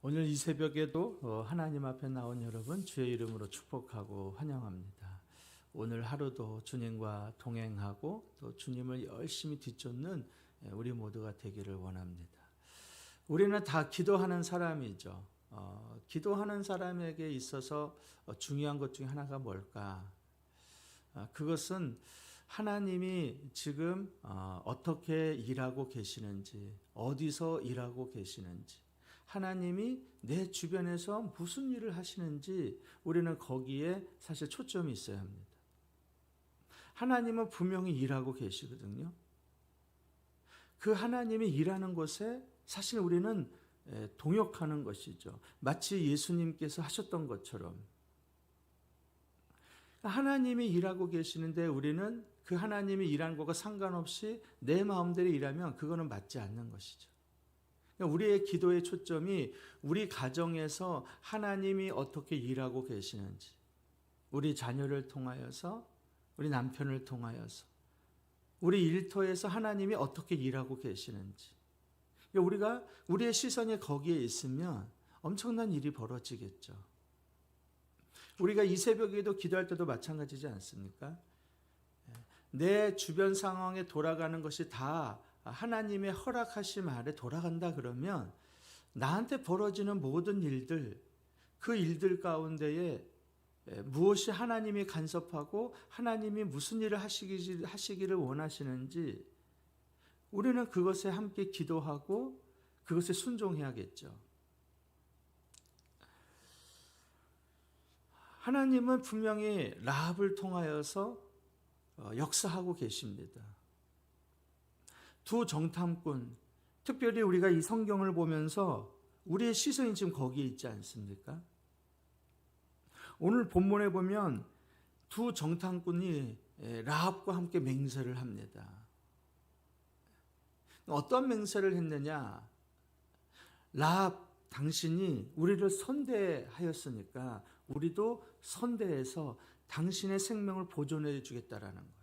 오늘 이 새벽에도 하나님 앞에 나온 여러분 주의 이름으로 축복하고 환영합니다. 오늘 하루도 주님과 동행하고 또 주님을 열심히 뒤쫓는 우리 모두가 되기를 원합니다. 우리는 다 기도하는 사람이죠. 기도하는 사람에게 있어서 중요한 것 중에 하나가 뭘까? 그것은 하나님이 지금 어떻게 일하고 계시는지, 어디서 일하고 계시는지, 하나님이 내 주변에서 무슨 일을 하시는지 우리는 거기에 사실 초점이 있어야 합니다. 하나님은 분명히 일하고 계시거든요. 그 하나님이 일하는 곳에 사실 우리는 동역하는 것이죠. 마치 예수님께서 하셨던 것처럼 하나님이 일하고 계시는데 우리는 그 하나님이 일하는 것과 상관없이 내 마음대로 일하면 그거는 맞지 않는 것이죠. 우리의 기도의 초점이 우리 가정에서 하나님이 어떻게 일하고 계시는지, 우리 자녀를 통하여서, 우리 남편을 통하여서, 우리 일터에서 하나님이 어떻게 일하고 계시는지, 우리의 시선이 거기에 있으면 엄청난 일이 벌어지겠죠. 우리가 이 새벽에도 기도할 때도 마찬가지지 않습니까? 내 주변 상황에 돌아가는 것이 다 하나님의 허락하심 아래 돌아간다 그러면 나한테 벌어지는 모든 일들, 그 일들 가운데에 무엇이 하나님이 간섭하고 하나님이 무슨 일을 하시기를 원하시는지 우리는 그것에 함께 기도하고 그것에 순종해야겠죠. 하나님은 분명히 라합을 통하여서 역사하고 계십니다. 두 정탐꾼, 특별히 우리가 이 성경을 보면서 우리의 시선이 지금 거기에 있지 않습니까? 오늘 본문에 보면 두 정탐꾼이 라합과 함께 맹세를 합니다. 어떤 맹세를 했느냐? 라합, 당신이 우리를 선대하였으니까 우리도 선대해서 당신의 생명을 보존해 주겠다라는 거예요.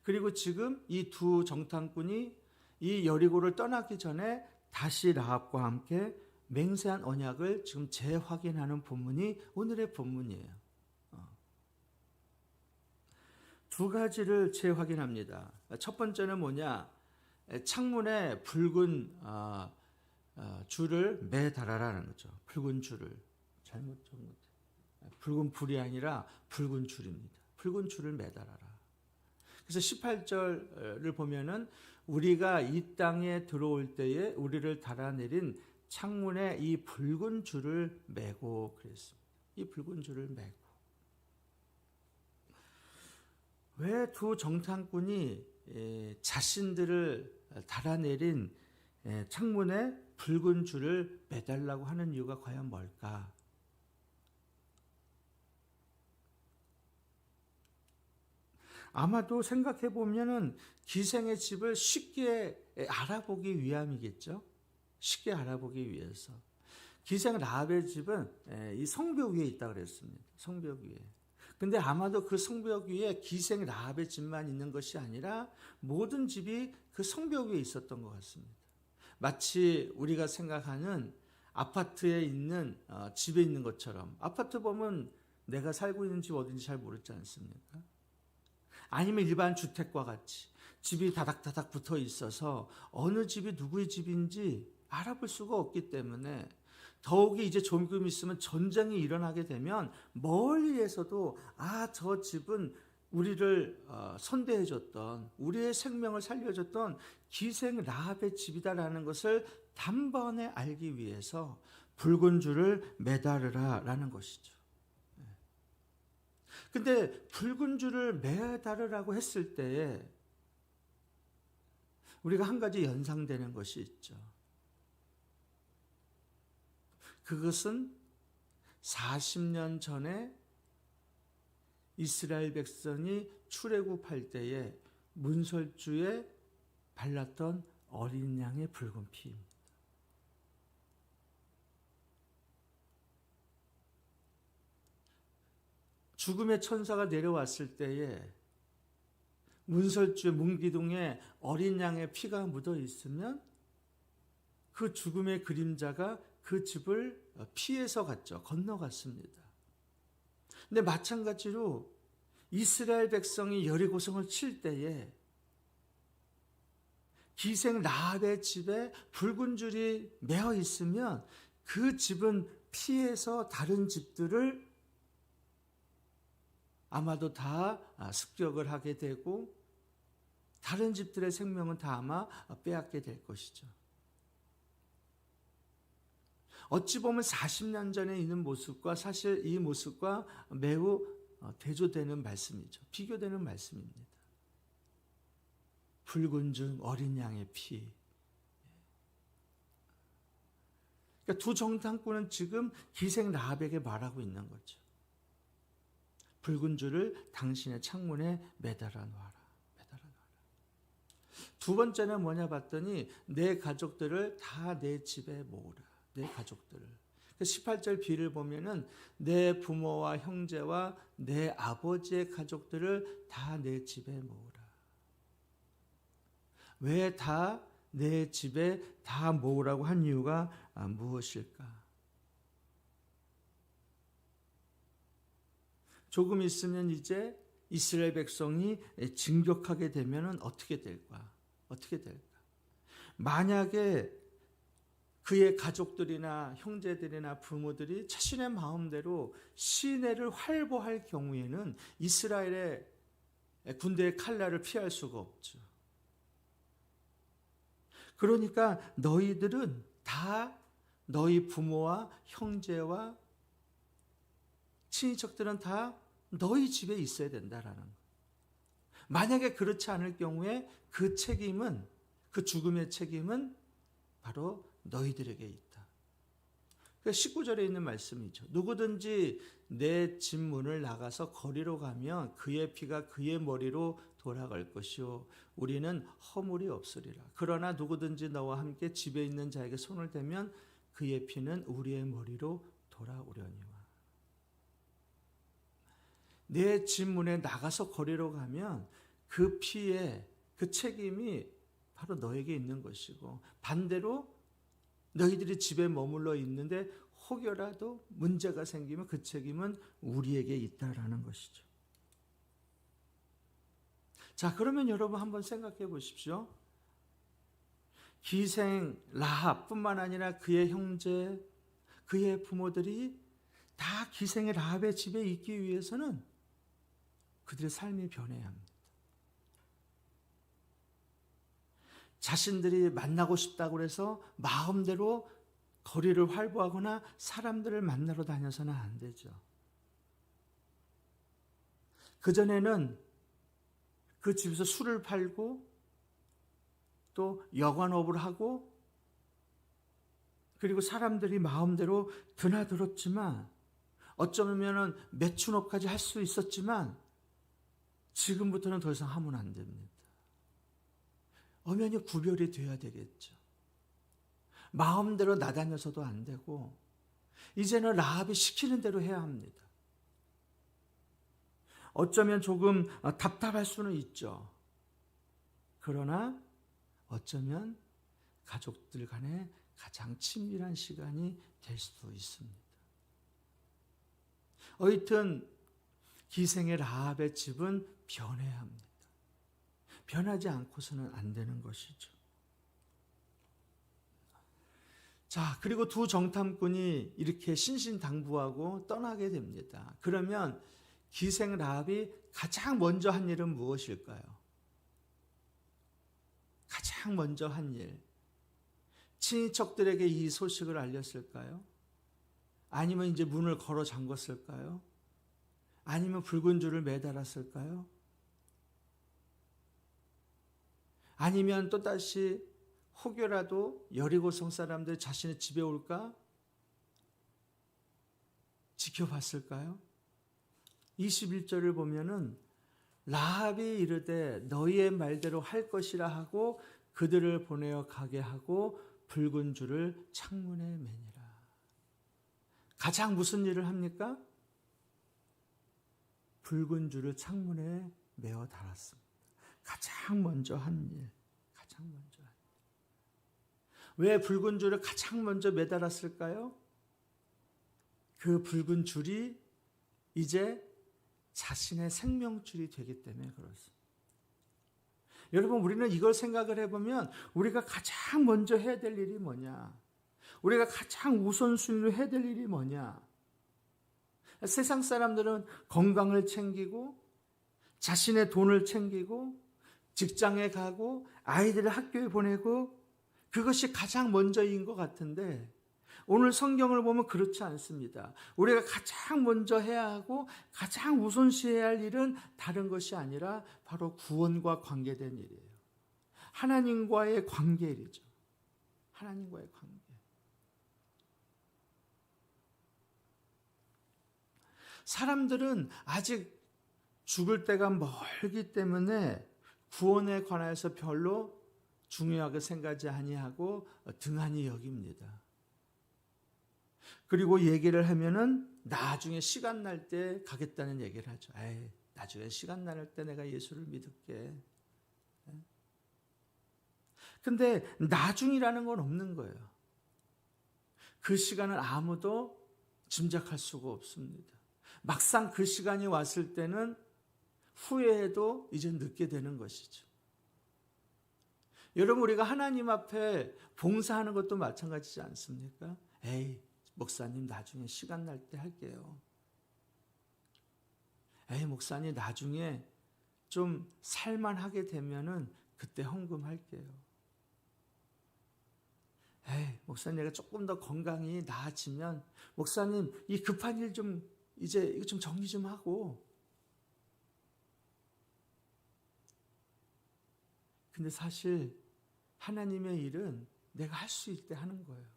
그리고 지금 이 두 정탐꾼이 이 여리고를 떠나기 전에 다시 라합과 함께 맹세한 언약을 지금 재확인하는 본문이 오늘의 본문이에요. 두 가지를 재확인합니다. 첫 번째는 뭐냐? 창문에 붉은 줄을 매달아라는 거죠. 붉은 줄을. 붉은 불이 아니라 붉은 줄입니다. 붉은 줄을 매달아라. 그래서 18절을 보면은 우리가 이 땅에 들어올 때에 우리를 달아내린 창문에 이 붉은 줄을 매고 그랬습니다. 이 붉은 줄을 매고. 왜 두 정탐꾼이 자신들을 달아내린 창문에 붉은 줄을 매달라고 하는 이유가 과연 뭘까? 아마도 생각해 보면은 기생의 집을 쉽게 알아보기 위함이겠죠. 쉽게 알아보기 위해서. 기생 라합의 집은 이 성벽 위에 있다 그랬습니다. 성벽 위에. 근데 아마도 그 성벽 위에 기생 라합의 집만 있는 것이 아니라 모든 집이 그 성벽 위에 있었던 것 같습니다. 마치 우리가 생각하는 아파트에 있는 집에 있는 것처럼. 아파트 보면 내가 살고 있는 집 어딘지 잘 모르지 않습니까? 아니면 일반 주택과 같이 집이 다닥다닥 붙어 있어서 어느 집이 누구의 집인지 알아볼 수가 없기 때문에 더욱이 이제 조금 있으면 전쟁이 일어나게 되면 멀리에서도 저 집은 우리를 선대해줬던 우리의 생명을 살려줬던 기생 라합의 집이다라는 것을 단번에 알기 위해서 붉은 줄을 매달으라라는 것이죠. 근데 붉은 줄을 매달으라고 했을 때에 우리가 한 가지 연상되는 것이 있죠. 그것은 40년 전에 이스라엘 백성이 출애굽할 때에 문설주에 발랐던 어린 양의 붉은 피입니다. 죽음의 천사가 내려왔을 때에 문설주의 문기둥에 어린 양의 피가 묻어 있으면 그 죽음의 그림자가 그 집을 피해서 갔죠. 건너갔습니다. 근데 마찬가지로 이스라엘 백성이 여리고성을 칠 때에 기생 라합의 집에 붉은 줄이 매어 있으면 그 집은 피해서 다른 집들을 아마도 다 습격을 하게 되고 다른 집들의 생명은 다 아마 빼앗게 될 것이죠. 어찌 보면 40년 전에 있는 모습과 사실 이 모습과 매우 대조되는 말씀이죠. 비교되는 말씀입니다. 붉은 줄 어린 양의 피. 그러니까 두 정탐꾼은 지금 기생 라합에게 말하고 있는 거죠. 붉은 줄을 당신의 창문에 매달아 놔라. 두 번째는 뭐냐 봤더니 내 가족들을 다 내 집에 모으라. 내 가족들을. 18절 B를 보면은 내 부모와 형제와 내 아버지의 가족들을 다 내 집에 모으라. 왜 다 내 집에 다 모으라고 한 이유가 무엇일까? 조금 있으면 이제 이스라엘 백성이 진격하게 되면 어떻게 될까? 어떻게 될까? 만약에 그의 가족들이나 형제들이나 부모들이 자신의 마음대로 시내를 활보할 경우에는 이스라엘의 군대의 칼날을 피할 수가 없죠. 그러니까 너희들은 다 너희 부모와 형제와 친인척들은 다 너희 집에 있어야 된다라는 거. 만약에 그렇지 않을 경우에 그 책임은, 그 죽음의 책임은 바로 너희들에게 있다. 19절에 있는 말씀이죠. 누구든지 내 집 문을 나가서 거리로 가면 그의 피가 그의 머리로 돌아갈 것이요 우리는 허물이 없으리라. 그러나 누구든지 너와 함께 집에 있는 자에게 손을 대면 그의 피는 우리의 머리로 돌아오려니와. 내 집 문에 나가서 거리로 가면 그 피의 그 책임이 바로 너에게 있는 것이고, 반대로 너희들이 집에 머물러 있는데 혹여라도 문제가 생기면 그 책임은 우리에게 있다라는 것이죠. 자, 그러면 여러분 한번 생각해 보십시오. 기생 라합뿐만 아니라 그의 형제, 그의 부모들이 다 기생의 라합의 집에 있기 위해서는 그들의 삶이 변해야 합니다. 자신들이 만나고 싶다고 해서 마음대로 거리를 활보하거나 사람들을 만나러 다녀서는 안 되죠. 그전에는 그 집에서 술을 팔고 또 여관업을 하고 그리고 사람들이 마음대로 드나들었지만 어쩌면 매춘업까지 할 수 있었지만 지금부터는 더 이상 하면 안 됩니다. 엄연히 구별이 돼야 되겠죠. 마음대로 나다녀서도 안 되고 이제는 라합이 시키는 대로 해야 합니다. 어쩌면 조금 답답할 수는 있죠. 그러나 어쩌면 가족들 간에 가장 친밀한 시간이 될 수도 있습니다. 어쨌든 기생의 라합의 집은 변해야 합니다. 변하지 않고서는 안 되는 것이죠. 자, 그리고 두 정탐꾼이 이렇게 신신당부하고 떠나게 됩니다. 그러면 기생 라합이 가장 먼저 한 일은 무엇일까요? 가장 먼저 한 일. 친인척들에게 이 소식을 알렸을까요? 아니면 이제 문을 걸어 잠궜을까요? 아니면 붉은 줄을 매달았을까요? 아니면 또다시 혹여라도 여리고성 사람들 자신의 집에 올까 지켜봤을까요? 21절을 보면은 라합이 이르되 너희의 말대로 할 것이라 하고 그들을 보내어 가게 하고 붉은 줄을 창문에 매니라. 가장 무슨 일을 합니까? 붉은 줄을 창문에 매어 달았습니다. 가장 먼저 한 일. 가장 먼저 한 일. 왜 붉은 줄을 가장 먼저 매달았을까요? 그 붉은 줄이 이제 자신의 생명줄이 되기 때문에 그렇습니다. 여러분, 우리는 이걸 생각을 해보면 우리가 가장 먼저 해야 될 일이 뭐냐? 우리가 가장 우선순위로 해야 될 일이 뭐냐? 세상 사람들은 건강을 챙기고 자신의 돈을 챙기고 직장에 가고 아이들을 학교에 보내고 그것이 가장 먼저인 것 같은데 오늘 성경을 보면 그렇지 않습니다. 우리가 가장 먼저 해야 하고 가장 우선시해야 할 일은 다른 것이 아니라 바로 구원과 관계된 일이에요. 하나님과의 관계 일이죠. 하나님과의 관계. 사람들은 아직 죽을 때가 멀기 때문에 구원에 관해서 별로 중요하게 생각하지 아니하고 등한히 여깁니다. 그리고 얘기를 하면은 나중에 시간 날 때 가겠다는 얘기를 하죠. 에이, 나중에 시간 날 때 내가 예수를 믿을게. 근데 나중이라는 건 없는 거예요. 그 시간은 아무도 짐작할 수가 없습니다. 막상 그 시간이 왔을 때는 후회해도 이제 늦게 되는 것이죠. 여러분, 우리가 하나님 앞에 봉사하는 것도 마찬가지지 않습니까? 에이, 목사님 나중에 시간 날 때 할게요. 에이, 목사님 나중에 좀 살만하게 되면은 그때 헌금할게요. 에이, 목사님 내가 조금 더 건강이 나아지면 목사님 이 급한 일 좀 이제 이거 좀 정리 좀 하고. 근데 사실 하나님의 일은 내가 할 수 있을 때 하는 거예요.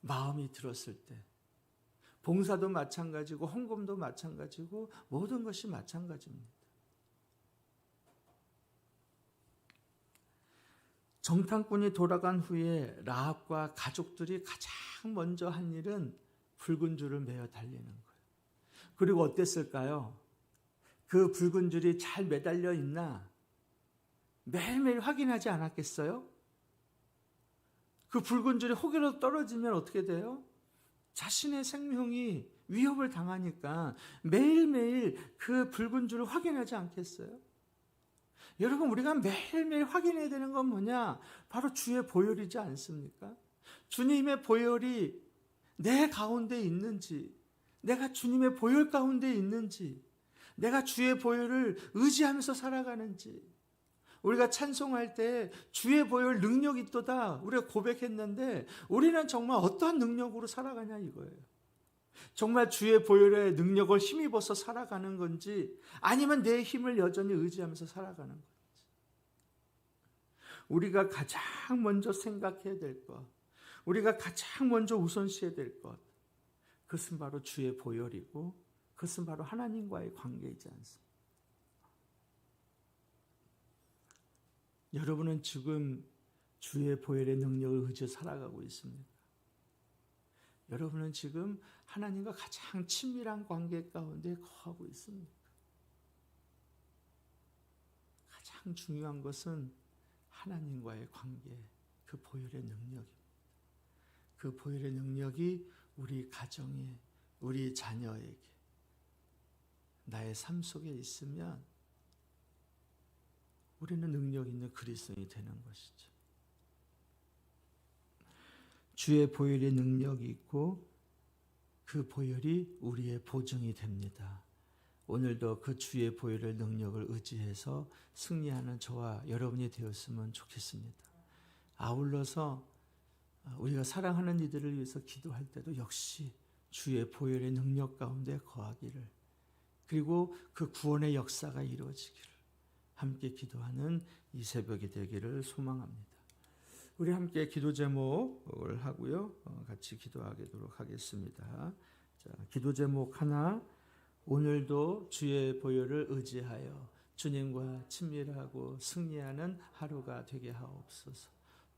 마음이 들었을 때. 봉사도 마찬가지고 헌금도 마찬가지고 모든 것이 마찬가지입니다. 정탐꾼이 돌아간 후에 라합과 가족들이 가장 먼저 한 일은 붉은 줄을 매어 달리는 거예요. 그리고 어땠을까요? 그 붉은 줄이 잘 매달려 있나 매일매일 확인하지 않았겠어요? 그 붉은 줄이 혹여라도 떨어지면 어떻게 돼요? 자신의 생명이 위협을 당하니까 매일매일 그 붉은 줄을 확인하지 않겠어요? 여러분, 우리가 매일매일 확인해야 되는 건 뭐냐? 바로 주의 보혈이지 않습니까? 주님의 보혈이 내 가운데 있는지, 내가 주님의 보혈 가운데 있는지, 내가 주의 보혈을 의지하면서 살아가는지, 우리가 찬송할 때 주의 보혈 능력이 있도다 우리가 고백했는데 우리는 정말 어떠한 능력으로 살아가냐 이거예요. 정말 주의 보혈의 능력을 힘입어서 살아가는 건지 아니면 내 힘을 여전히 의지하면서 살아가는 건지. 우리가 가장 먼저 생각해야 될 것, 우리가 가장 먼저 우선시해야 될 것, 그것은 바로 주의 보혈이고 그것은 바로 하나님과의 관계이지 않습니까? 여러분은 지금 주의 보혈의 능력을 의지해 살아가고 있습니까? 여러분은 지금 하나님과 가장 친밀한 관계 가운데 거하고 있습니까? 가장 중요한 것은 하나님과의 관계, 그 보혈의 능력입니다. 그 보혈의 능력이 우리 가정에, 우리 자녀에게, 나의 삶 속에 있으면 우리는 능력 있는 그리스도인이 되는 것이죠. 주의 보혈의 능력이 있고 그 보혈이 우리의 보증이 됩니다. 오늘도 그 주의 보혈의 능력을 의지해서 승리하는 저와 여러분이 되었으면 좋겠습니다. 아울러서 우리가 사랑하는 이들을 위해서 기도할 때도 역시 주의 보혈의 능력 가운데 거하기를, 그리고 그 구원의 역사가 이루어지기를 함께 기도하는 이 새벽이 되기를 소망합니다. 우리 함께 기도 제목을 하고요, 같이 기도하도록 하겠습니다. 자, 기도 제목 하나, 오늘도 주의 보혈을 의지하여 주님과 친밀하고 승리하는 하루가 되게 하옵소서.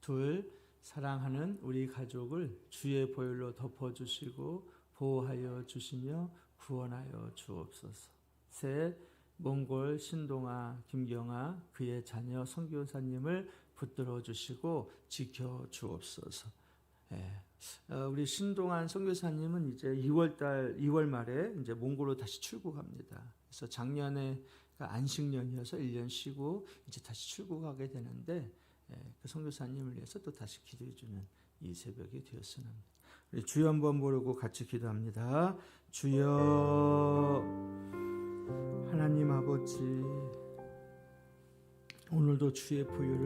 둘, 사랑하는 우리 가족을 주의 보혈로 덮어주시고 보호하여 주시며 구원하여 주옵소서. 셋, 몽골 신동아, 김경아 그의 자녀 선교사님을 붙들어 주시고 지켜 주옵소서. 우리 신동안 선교사님은 이제 2월 말에 이제 몽골로 다시 출국합니다. 그래서 작년에 안식년이어서 1년 쉬고 이제 다시 출국하게 되는데 그 선교사님을 위해서 또 다시 기도해 주는 이 새벽이 되었으나 합니다. 우리 주여 한번 부르고 같이 기도합니다. 주여 하나님 아버지, 오늘도 주의 보혈을